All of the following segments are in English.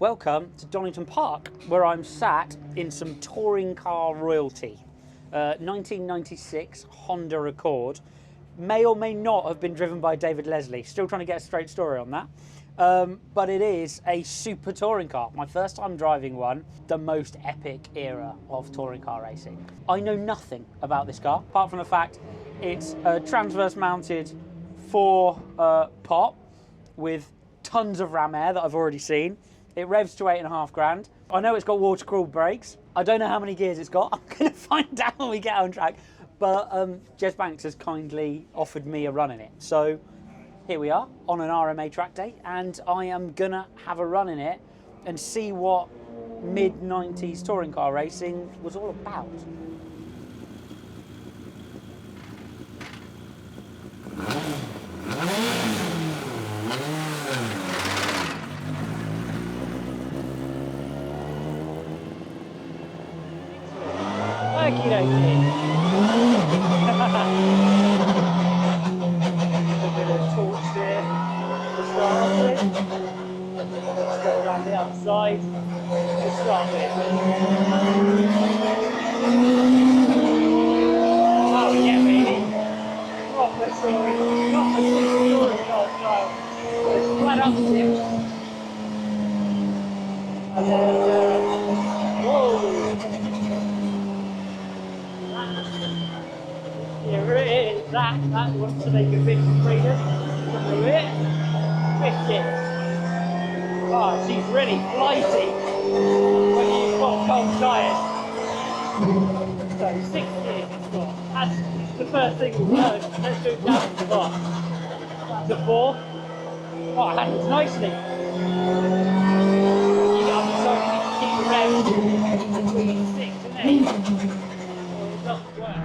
Welcome to Donington Park, where I'm sat in some touring car royalty. 1996 Honda Accord. May or may not have been driven by David Leslie. Still trying to get a straight story on that. But it is a super touring car. My first time driving one, the most epic era of touring car racing. I know nothing about this car, apart from the fact it's a transverse mounted 4-pot with tons of ram air that I've already seen. It revs to 8.5 grand. I know it's got water-cooled brakes. I don't know how many gears it's got. I'm going to find out when we get on track. But Jez Banks has kindly offered me a run in it. So here we are on an RMA track day, and I am going to have a run in it and see what mid-90s touring car racing was all about. Okie dokie. A bit of torch there to start off with. Let's go around the outside to start with. Oh yeah, baby. Proper story. Not a story car style. It's flat up tip. And then, whoa. Here it is, that wants to make a bit of freedom. Through it. Wicked. Oh, she's really flighty when you've got cold tyres. So 6 gears it's got. That's the first thing we've learned. Let's go down to 4. To 4. Oh, it handles nicely. I'm sorry, you keep the revs between 6 and 8. Or it doesn't work.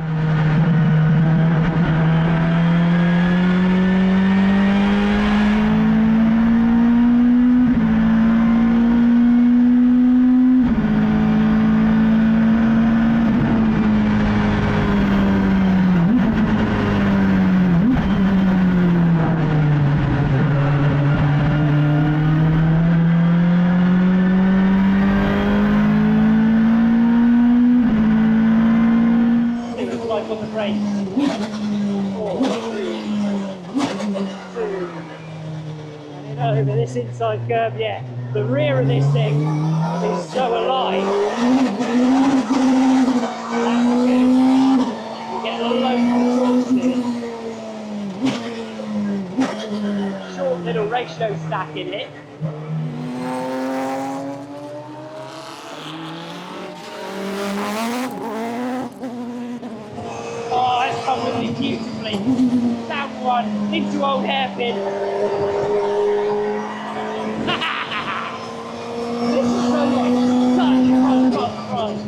On the brakes. 4, 3, 2, and then over this inside curve, yeah. The rear of this thing is so alive. That's good. You get a load of torque. Short little ratio stack in it. Oh, that's come with me beautifully. That one into old hairpin. This is so like such front.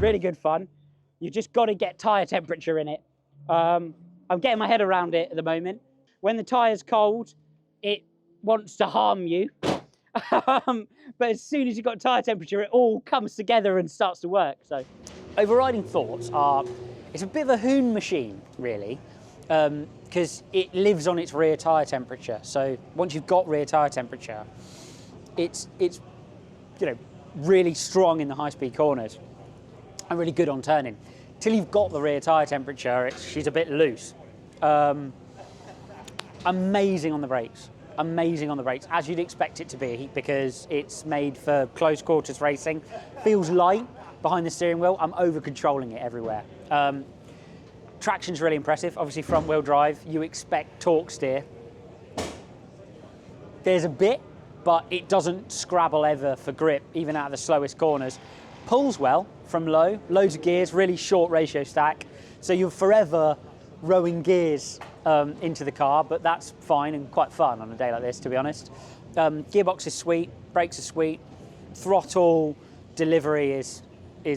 Really good fun. You just got to get tyre temperature in it. I'm getting my head around it at the moment. When the tyre's cold, it wants to harm you. But as soon as you've got tyre temperature, it all comes together and starts to work. So, overriding thoughts are, it's a bit of a hoon machine, really. because it lives on its rear tyre temperature. So once you've got rear tyre temperature, it's you know, really strong in the high-speed corners and really good on turning. Till you've got the rear tyre temperature, she's a bit loose. Amazing on the brakes. Amazing on the brakes, as you'd expect it to be, because it's made for close quarters racing. Feels light behind the steering wheel. I'm over controlling it everywhere. Traction's really impressive. Obviously front wheel drive, you expect torque steer. There's a bit, but it doesn't scrabble ever for grip, even out of the slowest corners. Pulls well from low, loads of gears, really short ratio stack. So you're forever rowing gears into the car, but that's fine and quite fun on a day like this, to be honest. Gearbox is sweet, brakes are sweet, throttle delivery is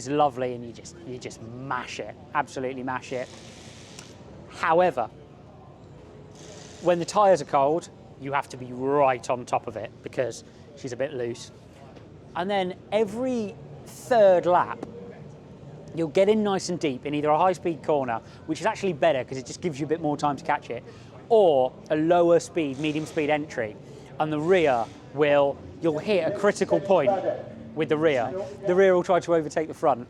lovely, and you just mash it, absolutely mash it. However, when the tyres are cold, you have to be right on top of it because she's a bit loose. And then every third lap, you'll get in nice and deep in either a high-speed corner, which is actually better because it just gives you a bit more time to catch it, or a lower speed, medium-speed entry, and the rear you'll hit a critical point with the rear. The rear will try to overtake the front,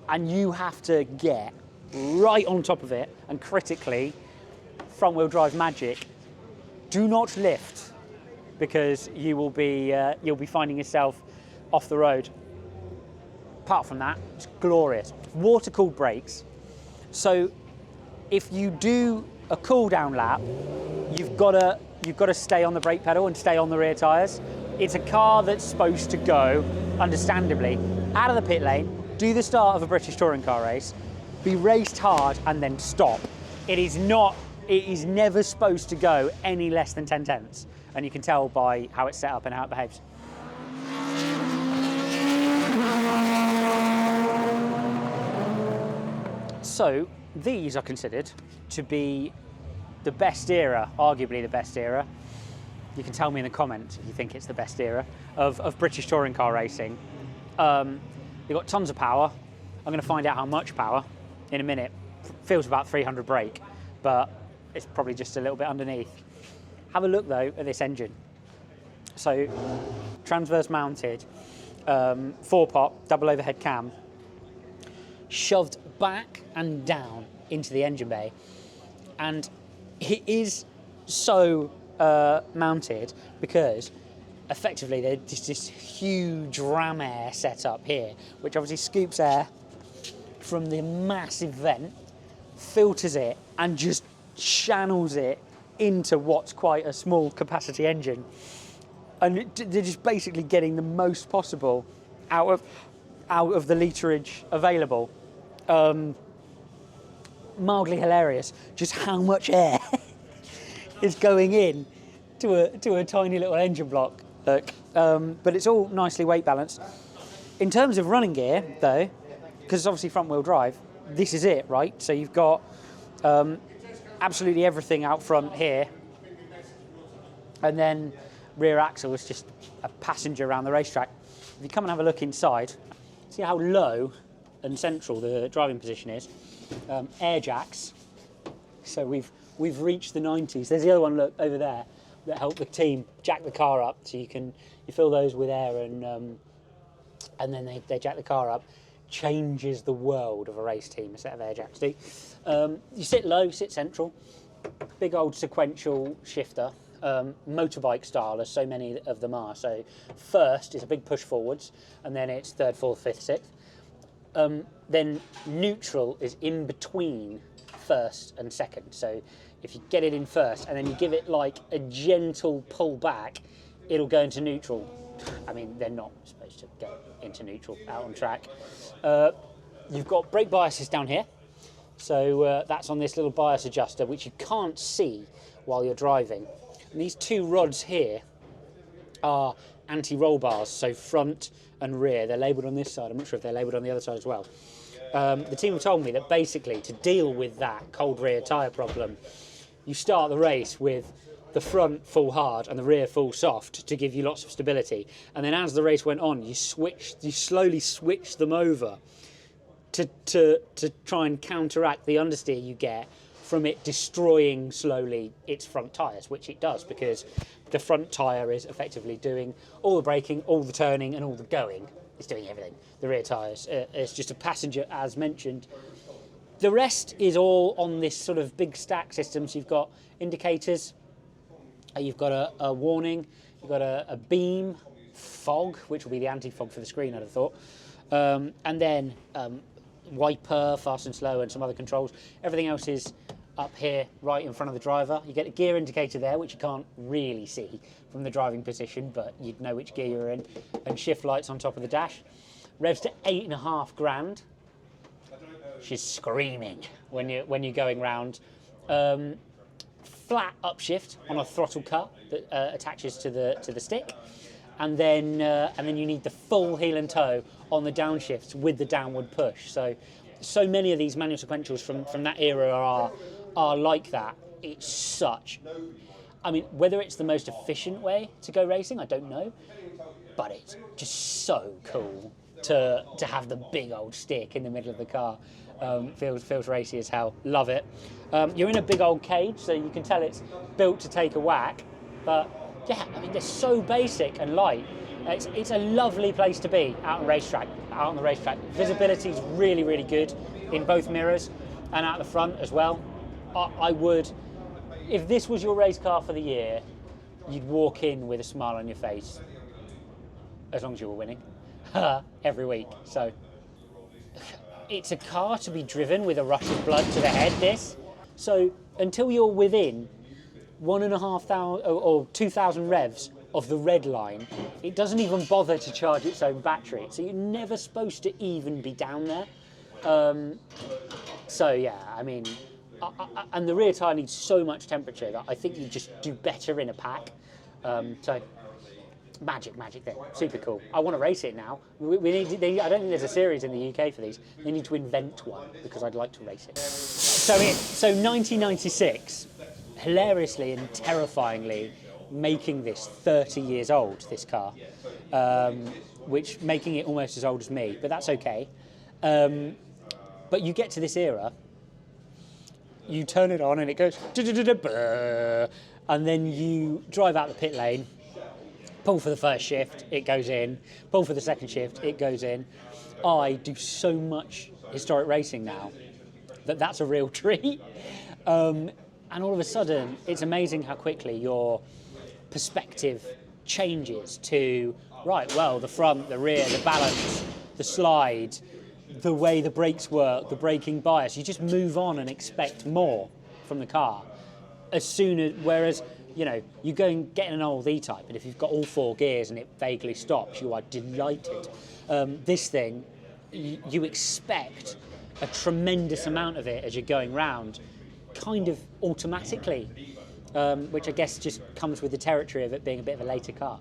and you have to get right on top of it, and critically, front-wheel drive magic, do not lift, because you'll be finding yourself off the road. Apart from that, it's glorious. Water-cooled brakes. So if you do a cool-down lap, you've got to stay on the brake pedal and stay on the rear tyres. It's a car that's supposed to go, understandably, out of the pit lane, do the start of a British touring car race, be raced hard, and then stop. It is never supposed to go any less than 10 tenths, and you can tell by how it's set up and how it behaves. So these are considered to be the best era, arguably the best era. You can tell me in the comments if you think it's the best era of British touring car racing. They've got tons of power. I'm going to find out how much power in a minute. Feels about 300 brake, but it's probably just a little bit underneath. Have a look though at this engine. So transverse mounted, 4-pot, double overhead cam, shoved back and down into the engine bay, and it is so mounted because effectively there's just this huge ram air set up here, which obviously scoops air from the massive vent, filters it, and just channels it into what's quite a small capacity engine. And they're just basically getting the most possible out of the literage available. Mildly hilarious just how much air is going in to a tiny little engine block. Look, but it's all nicely weight balanced. In terms of running gear though, because it's obviously front wheel drive, this is it, right? So you've got absolutely everything out front here, and then rear axle is just a passenger around the racetrack. If you come and have a look inside, see how low and central the driving position is. Air jacks, so we've reached the 90s. There's the other one, look over there, that help the team jack the car up, so you fill those with air, and then they jack the car up. Changes the world of a race team, a set of air jacks do. You sit low, sit central, big old sequential shifter, motorbike style, as so many of them are. So first is a big push forwards, and then it's third, fourth, fifth, sixth. Then neutral is in between first and second. So if you get it in first and then you give it like a gentle pull back, it'll go into neutral. I mean, they're not supposed to go into neutral out on track. You've got brake biases down here. So that's on this little bias adjuster, which you can't see while you're driving. And these two rods here are anti-roll bars, so front and rear. They're labelled on this side. I'm not sure if they're labelled on the other side as well. The team have told me that basically to deal with that cold rear tyre problem, you start the race with the front full hard and the rear full soft to give you lots of stability. And then as the race went on, you slowly switched them over to try and counteract the understeer you get from it destroying slowly its front tyres, which it does, because the front tyre is effectively doing all the braking, all the turning and all the going. It's doing everything. The rear tyres, it's just a passenger, as mentioned. The rest is all on this sort of big stack system. So you've got indicators, you've got a warning, you've got a beam, fog, which will be the anti-fog for the screen, I'd have thought, and then wiper, fast and slow, and some other controls. Everything else is up here, right in front of the driver. You get a gear indicator there, which you can't really see from the driving position, but you'd know which gear you're in, and shift lights on top of the dash. Revs to 8.5 grand. She's screaming when you're going round. Flat upshift on a throttle cut that attaches to the stick, and then you need the full heel and toe on the downshifts with the downward push. So many of these manual sequentials from that era are like that. It's such, I mean, whether it's the most efficient way to go racing, I don't know, but it's just so cool to have the big old stick in the middle of the car. Feels racy as hell. Love it. You're in a big old cage, so you can tell it's built to take a whack. But yeah, I mean, they're so basic and light. It's a lovely place to be out on the racetrack. Visibility is really, really good in both mirrors and out the front as well. I would, if this was your race car for the year, you'd walk in with a smile on your face, as long as you were winning every week. So it's a car to be driven with a rush of blood to the head, this. So until you're within 1,500 or 2,000 revs of the red line, it doesn't even bother to charge its own battery. So you're never supposed to even be down there. So yeah, I mean, and the rear tyre needs so much temperature that I think you just do better in a pack. So magic there, super cool. I want to race it now. We need. I don't think there's a series in the UK for these. They need to invent one because I'd like to race it. So 1996, hilariously and terrifyingly, making this 30 years old. This car, which making it almost as old as me, but that's okay. But you get to this era, you turn it on and it goes, and then you drive out the pit lane. Pull for the first shift, it goes in. Pull for the second shift, it goes in. I do so much historic racing now that's a real treat. And all of a sudden, it's amazing how quickly your perspective changes to, right, well, the front, the rear, the balance, the slide, the way the brakes work, the braking bias. You just move on and expect more from the car. Whereas, you know, you go and get an old E-Type, and if you've got all 4 gears and it vaguely stops, you are delighted. This thing, you expect a tremendous amount of it as you're going round, kind of automatically, which I guess just comes with the territory of it being a bit of a later car.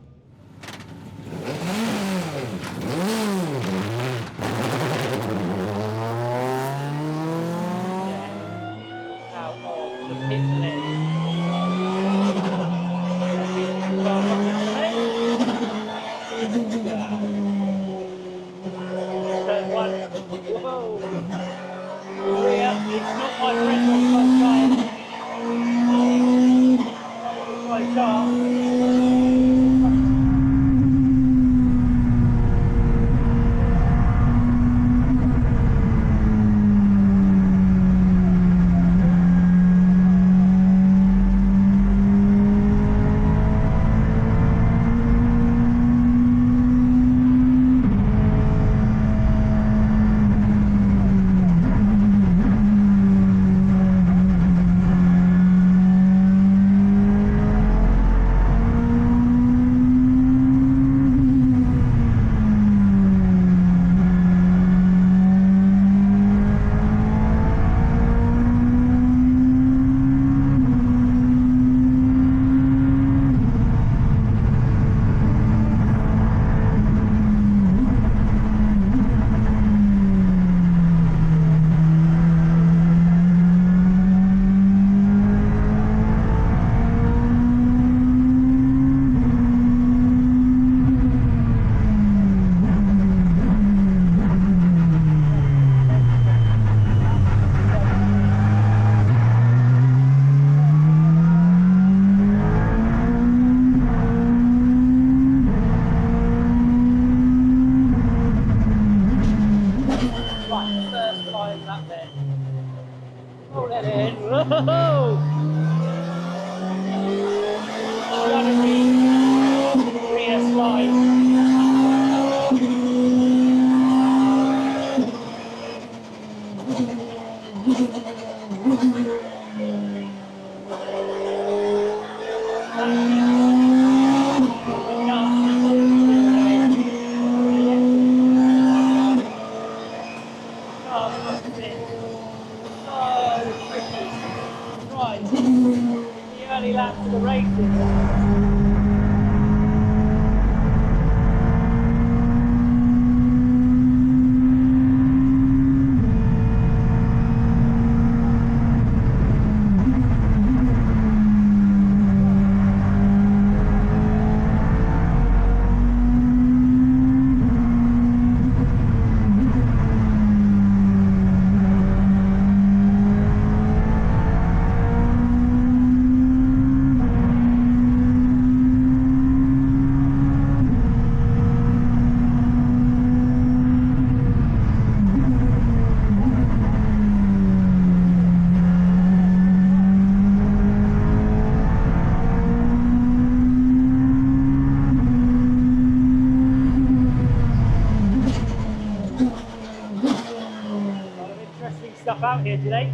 out here today.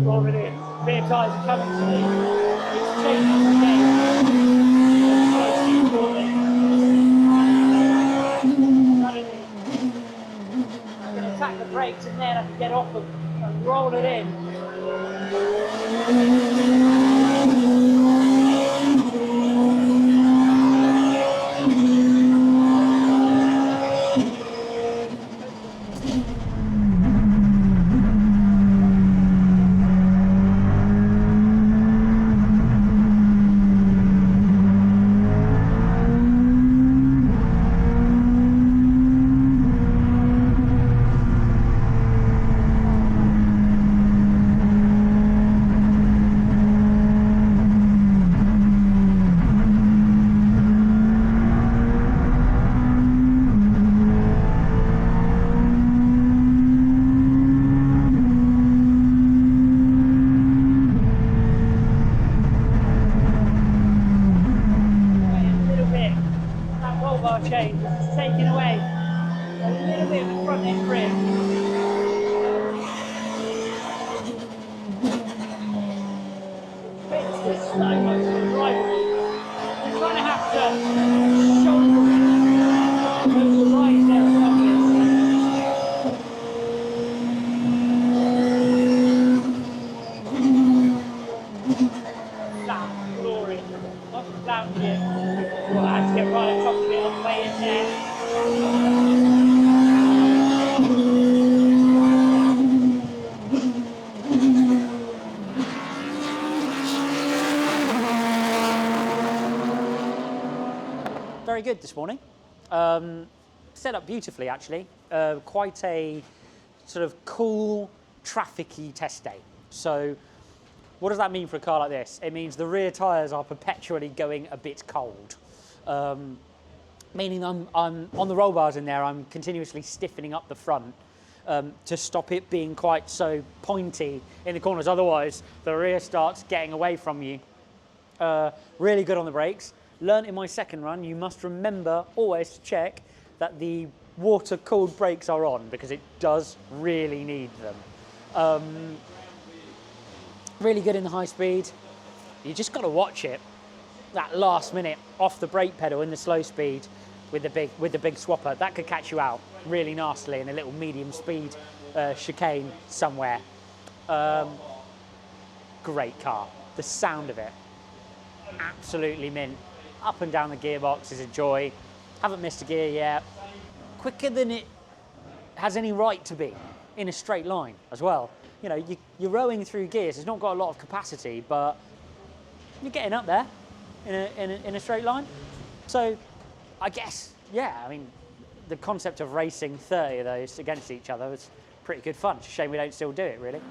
Already, rear tyres are coming to me. It's changing the game. I'm going to attack the brakes and then I can get off them and roll it in. Chain is taking away a little bit of the front end grip. It's just so much drivable. You kind of have to shoulder the right there. That's glory. Lots of lounge here. Well, I had to get right on top of it on the way in there. Very good this morning. Set up beautifully, actually. Quite a sort of cool, traffic-y test day. So what does that mean for a car like this? It means the rear tyres are perpetually going a bit cold. Meaning I'm on the roll bars in there, I'm continuously stiffening up the front to stop it being quite so pointy in the corners. Otherwise, the rear starts getting away from you. Really good on the brakes. Learned in my second run, you must remember always to check that the water-cooled brakes are on because it does really need them. Really good in the high speed. You just got to watch it. That last minute off the brake pedal in the slow speed with the big swapper, that could catch you out really nastily in a little medium speed chicane somewhere. Great car. The sound of it, absolutely mint. Up and down the gearbox is a joy. Haven't missed a gear yet. Quicker than it has any right to be in a straight line as well. You know, you're rowing through gears. It's not got a lot of capacity, but you're getting up there in a straight line. So I guess, yeah, I mean, the concept of racing 30 of those against each other was pretty good fun. It's a shame we don't still do it, really.